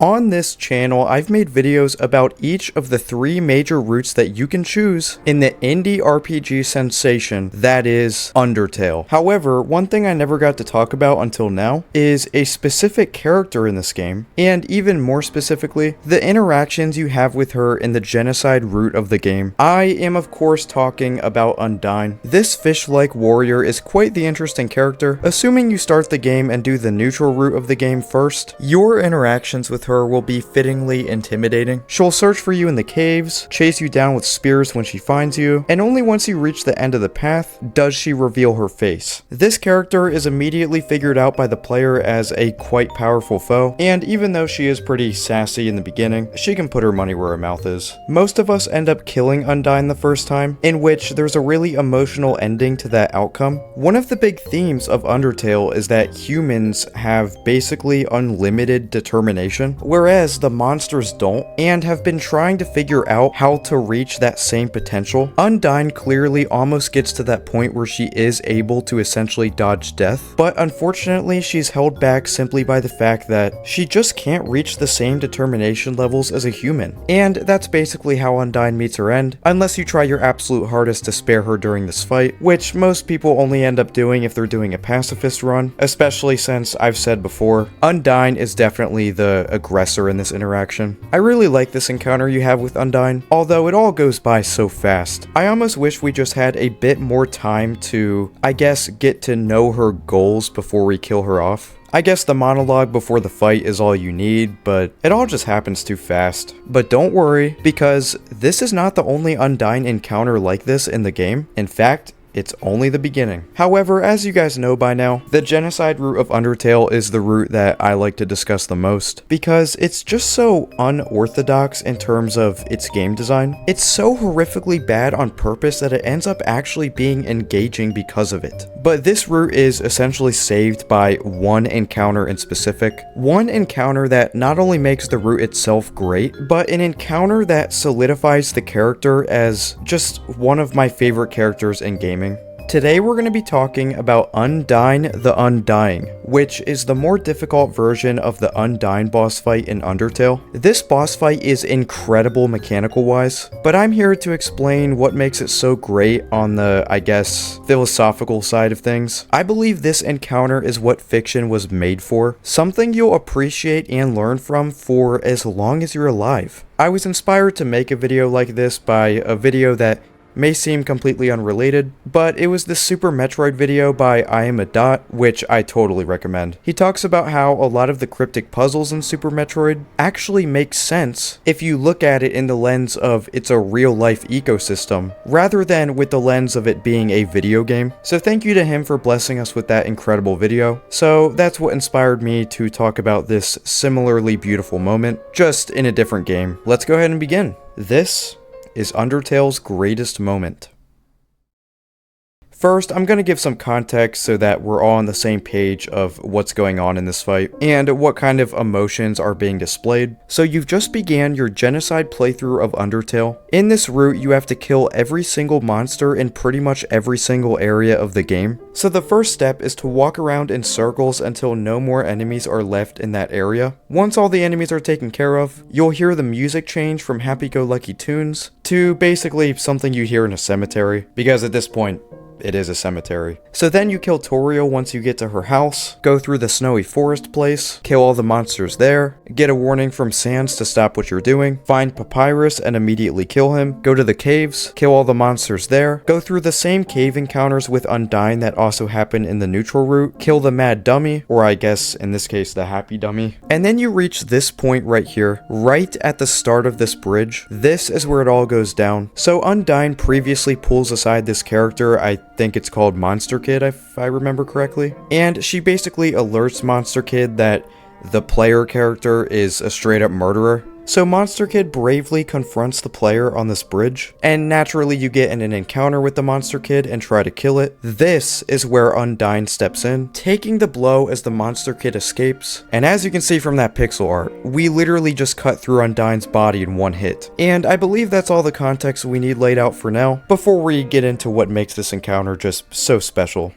On this channel, I've made videos about each of the 3 major routes that you can choose in the indie RPG sensation that is Undertale. However, one thing I never got to talk about until now is a specific character in this game, and even more specifically, the interactions you have with her in the genocide route of the game. I am of course talking about Undyne. This fish-like warrior is quite the interesting character. Assuming you start the game and do the neutral route of the game first, your interactions with her will be fittingly intimidating. She'll search for you in the caves, chase you down with spears when she finds you, and only once you reach the end of the path does she reveal her face. This character is immediately figured out by the player as a quite powerful foe, and even though she is pretty sassy in the beginning, she can put her money where her mouth is. Most of us end up killing Undyne the first time, in which there's a really emotional ending to that outcome. One of the big themes of Undertale is that humans have basically unlimited determination, whereas the monsters don't, and have been trying to figure out how to reach that same potential. Undyne clearly almost gets to that point where she is able to essentially dodge death, but unfortunately she's held back simply by the fact that she just can't reach the same determination levels as a human. And that's basically how Undyne meets her end, unless you try your absolute hardest to spare her during this fight, which most people only end up doing if they're doing a pacifist run, especially since I've said before, Undyne is definitely the aggressor in this interaction. I really like this encounter you have with Undyne, although it all goes by so fast. I almost wish we just had a bit more time to, I guess, get to know her goals before we kill her off. I guess the monologue before the fight is all you need, but it all just happens too fast. But don't worry, because this is not the only Undyne encounter like this in the game. In fact, it's only the beginning. However, as you guys know by now, the genocide route of Undertale is the route that I like to discuss the most, because it's just so unorthodox in terms of its game design. It's so horrifically bad on purpose that it ends up actually being engaging because of it. But this route is essentially saved by one encounter in specific. One encounter that not only makes the route itself great, but an encounter that solidifies the character as just one of my favorite characters in gaming. Today we're going to be talking about Undyne the Undying, which is the more difficult version of the Undyne boss fight in Undertale. This boss fight is incredible mechanical wise, but I'm here to explain what makes it so great on the, I guess, philosophical side of things. I believe this encounter is what fiction was made for, something you'll appreciate and learn from for as long as you're alive. I was inspired to make a video like this by a video that may seem completely unrelated, but it was this Super Metroid video by I Am a Dot, which I totally recommend. He talks about how a lot of the cryptic puzzles in Super Metroid actually make sense if you look at it in the lens of it's a real-life ecosystem, rather than with the lens of it being a video game. So thank you to him for blessing us with that incredible video. So that's what inspired me to talk about this similarly beautiful moment, just in a different game. Let's go ahead and begin. This is Undertale's greatest moment. First, I'm going to give some context so that we're all on the same page of what's going on in this fight, and what kind of emotions are being displayed. So you've just began your genocide playthrough of Undertale. In this route, you have to kill every single monster in pretty much every single area of the game. So the first step is to walk around in circles until no more enemies are left in that area. Once all the enemies are taken care of, you'll hear the music change from happy-go-lucky tunes to basically something you hear in a cemetery, because at this point, it is a cemetery. So then you kill Toriel once you get to her house, go through the snowy forest place, kill all the monsters there, get a warning from Sans to stop what you're doing, find Papyrus and immediately kill him, go to the caves, kill all the monsters there, go through the same cave encounters with Undyne that also happen in the neutral route, kill the mad dummy, or I guess in this case the happy dummy, and then you reach this point right here, right at the start of this bridge. This is where it all goes down. So Undyne previously pulls aside this character, I think it's called Monster Kid if I remember correctly, and she basically alerts Monster Kid that the player character is a straight up murderer. So Monster Kid bravely confronts the player on this bridge, and naturally you get in an encounter with the Monster Kid and try to kill it. This is where Undyne steps in, taking the blow as the Monster Kid escapes, and as you can see from that pixel art, we literally just cut through Undyne's body in one hit. And I believe that's all the context we need laid out for now, before we get into what makes this encounter just so special.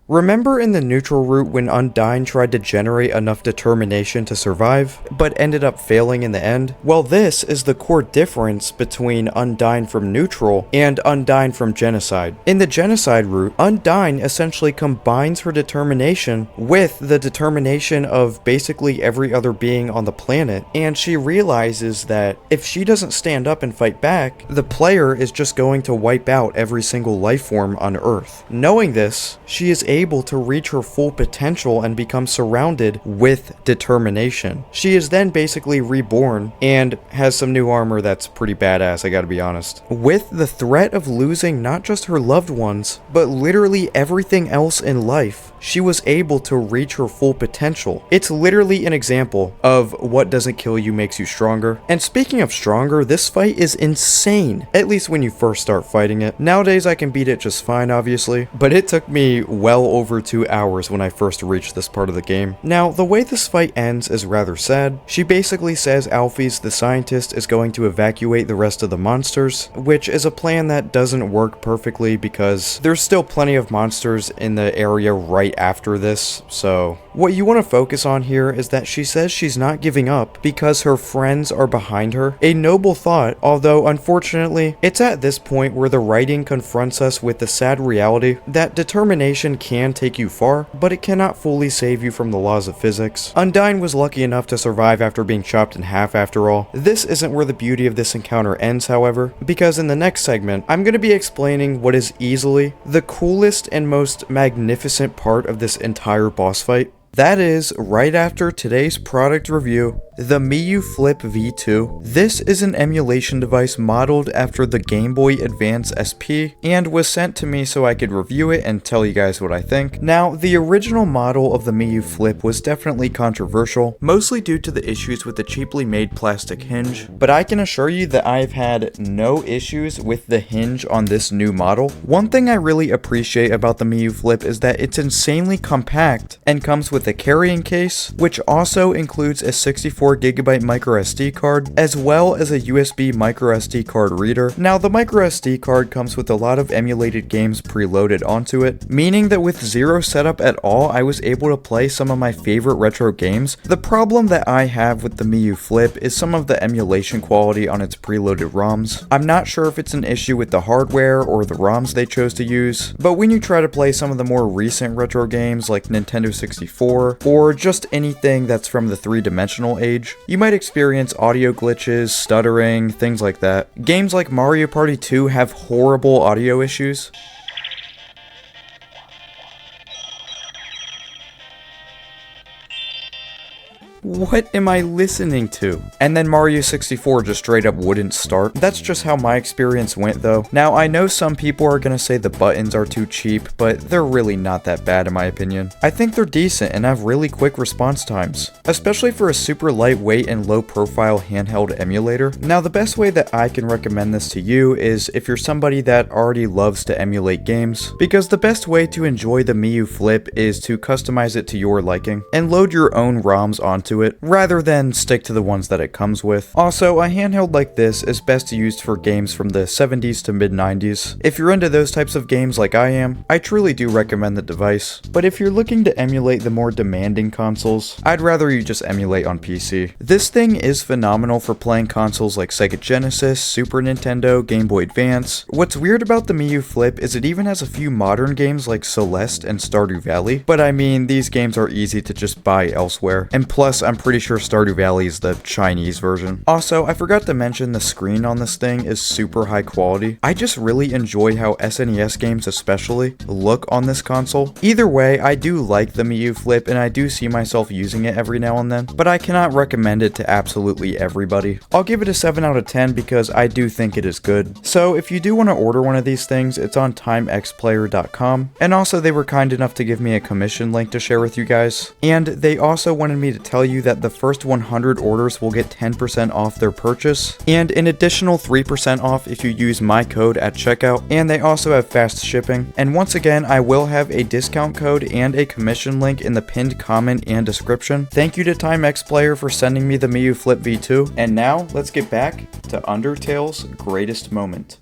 Remember in the neutral route when Undyne tried to generate enough determination to survive, but ended up failing in the end? Well, this is the core difference between Undyne from neutral and Undyne from genocide. In the genocide route, Undyne essentially combines her determination with the determination of basically every other being on the planet, and she realizes that if she doesn't stand up and fight back, the player is just going to wipe out every single life form on Earth. Knowing this, she is able to reach her full potential and become surrounded with determination. She is then basically reborn and has some new armor that's pretty badass, I gotta be honest. With the threat of losing not just her loved ones, but literally everything else in life, she was able to reach her full potential. It's literally an example of what doesn't kill you makes you stronger. And speaking of stronger, this fight is insane, at least when you first start fighting it. Nowadays I can beat it just fine, obviously, but it took me well over 2 hours when I first reached this part of the game. Now, the way this fight ends is rather sad. She basically says Alphys, the scientist, is going to evacuate the rest of the monsters, which is a plan that doesn't work perfectly because there's still plenty of monsters in the area right after this, so what you want to focus on here is that she says she's not giving up because her friends are behind her. A noble thought, although unfortunately, it's at this point where the writing confronts us with the sad reality that determination can take you far, but it cannot fully save you from the laws of physics. Undyne was lucky enough to survive after being chopped in half after all. This isn't where the beauty of this encounter ends, however, because in the next segment, I'm going to be explaining what is easily the coolest and most magnificent part of this entire boss fight. That is, right after today's product review, the Miyoo Flip V2. This is an emulation device modeled after the Game Boy Advance SP and was sent to me so I could review it and tell you guys what I think. Now, the original model of the Miyoo Flip was definitely controversial, mostly due to the issues with the cheaply made plastic hinge, but I can assure you that I've had no issues with the hinge on this new model. One thing I really appreciate about the Miyoo Flip is that it's insanely compact and comes with a carrying case, which also includes a 64GB micro SD card, as well as a USB micro SD card reader. Now, the micro SD card comes with a lot of emulated games preloaded onto it, meaning that with zero setup at all, I was able to play some of my favorite retro games. The problem that I have with the Miyoo Flip is some of the emulation quality on its preloaded ROMs. I'm not sure if it's an issue with the hardware or the ROMs they chose to use, but when you try to play some of the more recent retro games like Nintendo 64, or just anything that's from the three-dimensional age, you might experience audio glitches, stuttering, things like that. Games like Mario Party 2 have horrible audio issues. What am I listening to? And then Mario 64 just straight up wouldn't start. That's just how my experience went though. Now, I know some people are gonna say the buttons are too cheap, but they're really not that bad in my opinion. I think they're decent and have really quick response times, especially for a super lightweight and low profile handheld emulator. Now, the best way that I can recommend this to you is if you're somebody that already loves to emulate games, because the best way to enjoy the Miyoo Flip is to customize it to your liking and load your own ROMs onto it, rather than stick to the ones that it comes with. Also, a handheld like this is best used for games from the 70s to mid-90s. If you're into those types of games like I am, I truly do recommend the device. But if you're looking to emulate the more demanding consoles, I'd rather you just emulate on PC. This thing is phenomenal for playing consoles like Sega Genesis, Super Nintendo, Game Boy Advance. What's weird about the Miyoo Flip is it even has a few modern games like Celeste and Stardew Valley, but I mean, these games are easy to just buy elsewhere. And plus, I'm pretty sure Stardew Valley is the Chinese version. Also, I forgot to mention the screen on this thing is super high quality. I just really enjoy how SNES games especially look on this console. Either way, I do like the Miyoo Flip and I do see myself using it every now and then, but I cannot recommend it to absolutely everybody. I'll give it a 7 out of 10 because I do think it is good. So if you do want to order one of these things, it's on timexplayer.com, and also they were kind enough to give me a commission link to share with you guys, and they also wanted me to tell you that the first 100 orders will get 10% off their purchase, and an additional 3% off if you use my code at checkout, and they also have fast shipping. And once again, I will have a discount code and a commission link in the pinned comment and description. Thank you to TimeXPlayer for sending me the Miyoo Flip V2, and now let's get back to Undertale's greatest moment.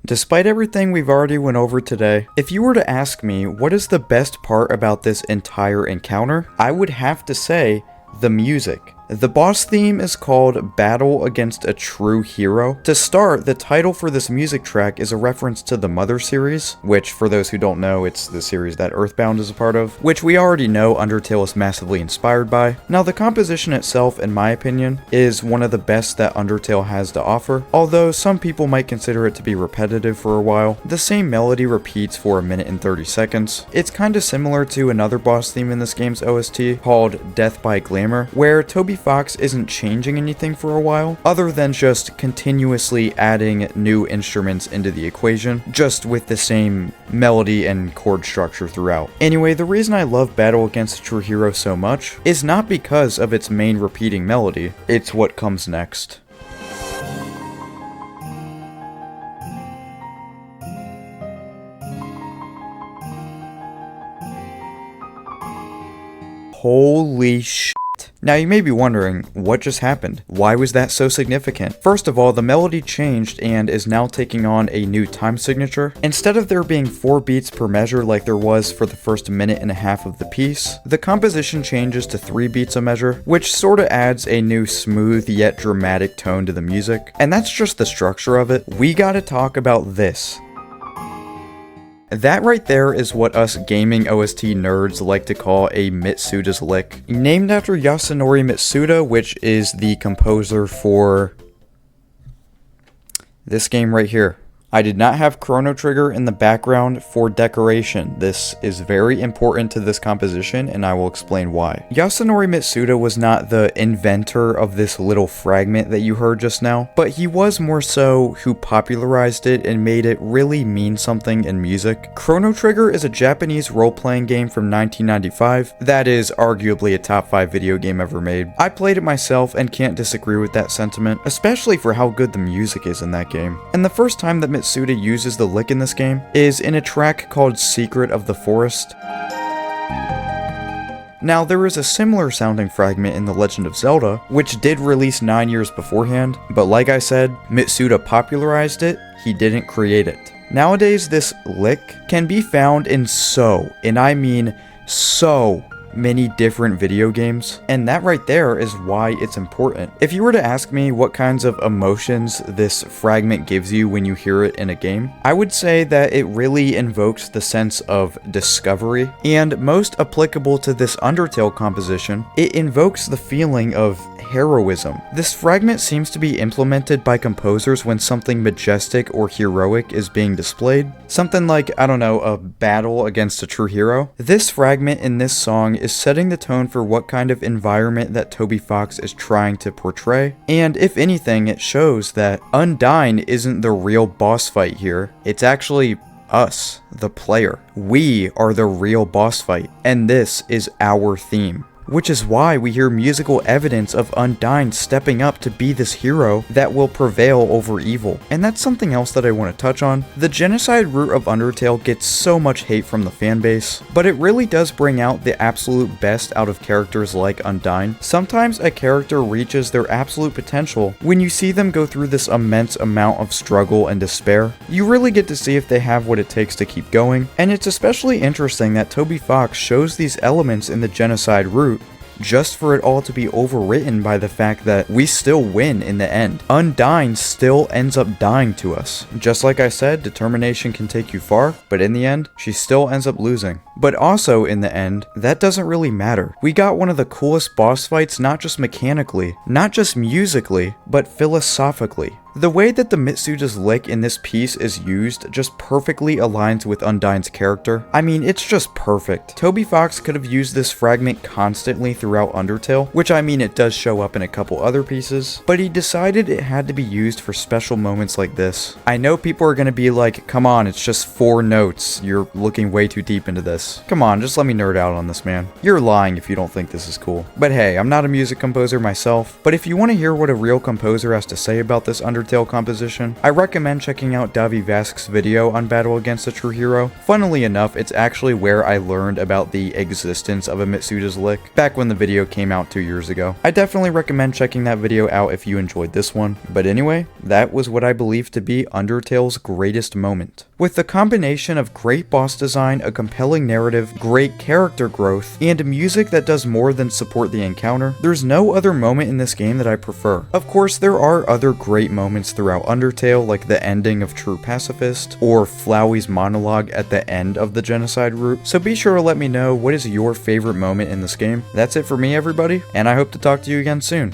Despite everything we've already went over today, if you were to ask me what is the best part about this entire encounter, I would have to say the music. The boss theme is called Battle Against a True Hero. To start, the title for this music track is a reference to the Mother series, which for those who don't know, it's the series that Earthbound is a part of, which we already know Undertale is massively inspired by. Now the composition itself, in my opinion, is one of the best that Undertale has to offer, although some people might consider it to be repetitive for a while. The same melody repeats for 1 minute and 30 seconds. It's kinda similar to another boss theme in this game's OST called Death by Glamour, where Toby Fox isn't changing anything for a while, other than just continuously adding new instruments into the equation, just with the same melody and chord structure throughout. Anyway, the reason I love Battle Against a True Hero so much is not because of its main repeating melody, it's what comes next. Holy shit. Now you may be wondering, what just happened? Why was that so significant? First of all, the melody changed and is now taking on a new time signature. Instead of there being 4 beats per measure like there was for the first 1.5 minutes of the piece, the composition changes to 3 beats a measure, which sorta adds a new smooth yet dramatic tone to the music. And that's just the structure of it. We gotta talk about this. That right there is what us gaming OST nerds like to call a Mitsuda's lick. Named after Yasunori Mitsuda, which is the composer for this game right here. I did not have Chrono Trigger in the background for decoration. This is very important to this composition, and I will explain why. Yasunori Mitsuda was not the inventor of this little fragment that you heard just now, but he was more so who popularized it and made it really mean something in music. Chrono Trigger is a Japanese role-playing game from 1995 that is arguably a top 5 video game ever made. I played it myself and can't disagree with that sentiment, especially for how good the music is in that game. And the first time that Mitsuda uses the lick in this game is in a track called Secret of the Forest. Now, there is a similar sounding fragment in The Legend of Zelda, which did release 9 years beforehand, but like I said, Mitsuda popularized it, he didn't create it. Nowadays, this lick can be found in and I mean so many different video games, and that right there is why it's important. If you were to ask me what kinds of emotions this fragment gives you when you hear it in a game, I would say that it really invokes the sense of discovery, and most applicable to this Undertale composition, it invokes the feeling of heroism. This fragment seems to be implemented by composers when something majestic or heroic is being displayed. Something like, I don't know, a battle against a true hero. This fragment in this song is setting the tone for what kind of environment that Toby Fox is trying to portray. And if anything, it shows that Undyne isn't the real boss fight here. It's actually us, the player. We are the real boss fight, and this is our theme. Which is why we hear musical evidence of Undyne stepping up to be this hero that will prevail over evil. And that's something else that I want to touch on. The genocide route of Undertale gets so much hate from the fanbase, but it really does bring out the absolute best out of characters like Undyne. Sometimes a character reaches their absolute potential when you see them go through this immense amount of struggle and despair. You really get to see if they have what it takes to keep going, and it's especially interesting that Toby Fox shows these elements in the genocide route, just for it all to be overwritten by the fact that we still win in the end. Undyne still ends up dying to us. Just like I said, determination can take you far, but in the end, she still ends up losing. But also in the end, that doesn't really matter. We got one of the coolest boss fights, not just mechanically, not just musically, but philosophically. The way that the Mitsuda's lick in this piece is used just perfectly aligns with Undyne's character. I mean, it's just perfect. Toby Fox could have used this fragment constantly throughout Undertale, which I mean it does show up in a couple other pieces, but he decided it had to be used for special moments like this. I know people are gonna be like, come on, it's just 4 notes, you're looking way too deep into this. Come on, just let me nerd out on this, man. You're lying if you don't think this is cool. But hey, I'm not a music composer myself, but if you want to hear what a real composer has to say about this Undertale Undertale composition, I recommend checking out Davi Vask's video on Battle Against a True Hero. Funnily enough, it's actually where I learned about the existence of a Mitsuda's Lick, back when the video came out 2 years ago. I definitely recommend checking that video out if you enjoyed this one. But anyway, that was what I believe to be Undertale's greatest moment. With the combination of great boss design, a compelling narrative, great character growth, and music that does more than support the encounter, there's no other moment in this game that I prefer. Of course, there are other great moments throughout Undertale, like the ending of True Pacifist, or Flowey's monologue at the end of the Genocide route, so be sure to let me know what is your favorite moment in this game. That's it for me, everybody, and I hope to talk to you again soon.